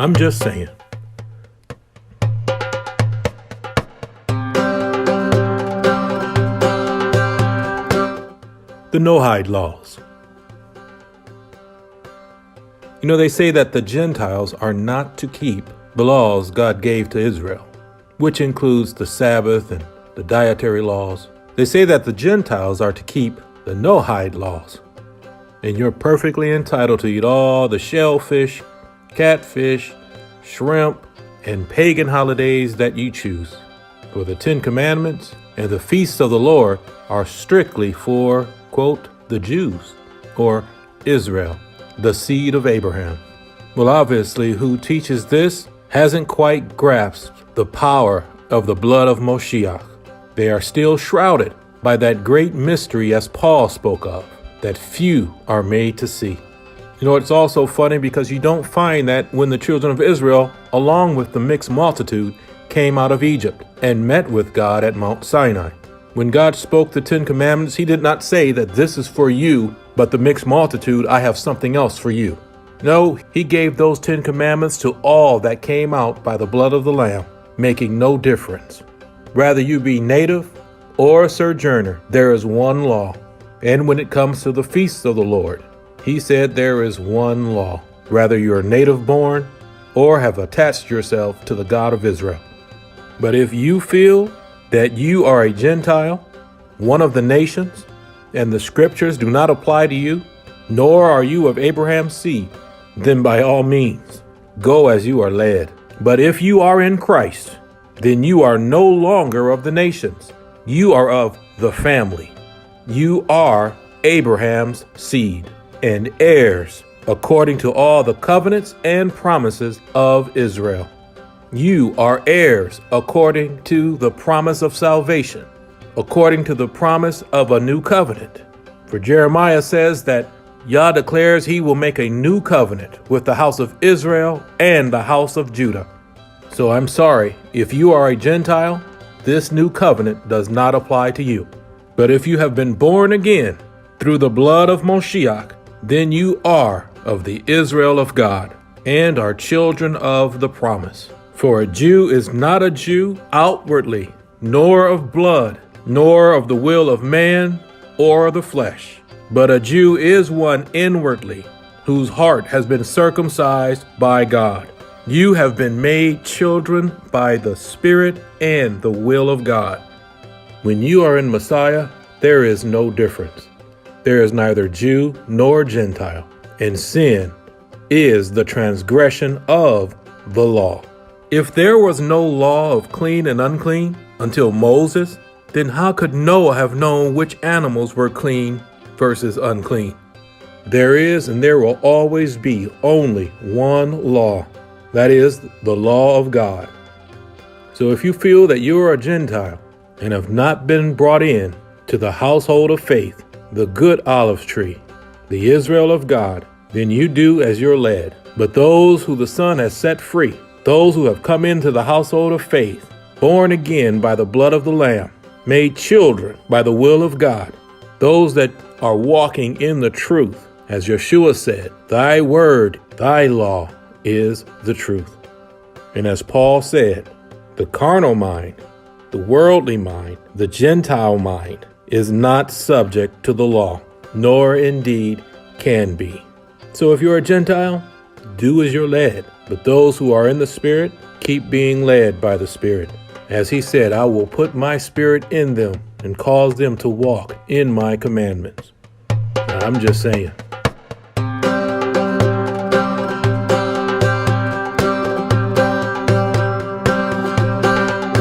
I'm just saying. The Noahide laws. You know, they say that the Gentiles are not to keep the laws God gave to Israel, which includes the Sabbath and the dietary laws. They say that the Gentiles are to keep the Noahide laws. And you're perfectly entitled to eat all the shellfish, catfish, shrimp, and pagan holidays that you choose. For the Ten Commandments and the feasts of the Lord are strictly for, quote, the Jews, or Israel, the seed of Abraham. Well, obviously, who teaches this hasn't quite grasped the power of the blood of Moshiach. They are still shrouded by that great mystery, as Paul spoke of, that few are made to see. You know, it's also funny because you don't find that when the children of Israel, along with the mixed multitude, came out of Egypt and met with God at Mount Sinai. When God spoke the Ten Commandments, he did not say that this is for you, but the mixed multitude, I have something else for you. No, he gave those 10 commandments to all that came out by the blood of the Lamb, making no difference. Whether you be native or a sojourner, there is one law. And when it comes to the feasts of the Lord, he said there is one law. Whether you are native born or have attached yourself to the God of Israel. But if you feel that you are a Gentile, one of the nations, and the scriptures do not apply to you, nor are you of Abraham's seed, then by all means, go as you are led. But if you are in Christ, then you are no longer of the nations. You are of the family. You are Abraham's seed and heirs according to all the covenants and promises of Israel. You are heirs according to the promise of salvation, according to the promise of a new covenant. For Jeremiah says that Yah declares he will make a new covenant with the house of Israel and the house of Judah. So I'm sorry, if you are a Gentile, this new covenant does not apply to you. But if you have been born again through the blood of Moshiach, then you are of the Israel of God and are children of the promise. For a Jew is not a Jew outwardly, nor of blood, nor of the will of man or the flesh. But a Jew is one inwardly, whose heart has been circumcised by God. You have been made children by the Spirit and the will of God. When you are in Messiah, there is no difference. There is neither Jew nor Gentile, and sin is the transgression of the law. If there was no law of clean and unclean until Moses, then how could Noah have known which animals were clean versus unclean? There is and there will always be only one law. That is the law of God. So if you feel that you are a Gentile and have not been brought in to the household of faith, the good olive tree, the Israel of God, then you do as you're led. But those who the Son has set free, those who have come into the household of faith, born again by the blood of the Lamb, made children by the will of God, those that are walking in the truth, as Yeshua said, thy word, thy law is the truth. And as Paul said, the carnal mind, the worldly mind, the Gentile mind is not subject to the law, nor indeed can be. So if you're a Gentile, do as you're led. But those who are in the Spirit, keep being led by the Spirit. As he said, I will put my Spirit in them and cause them to walk in my commandments. I'm just saying.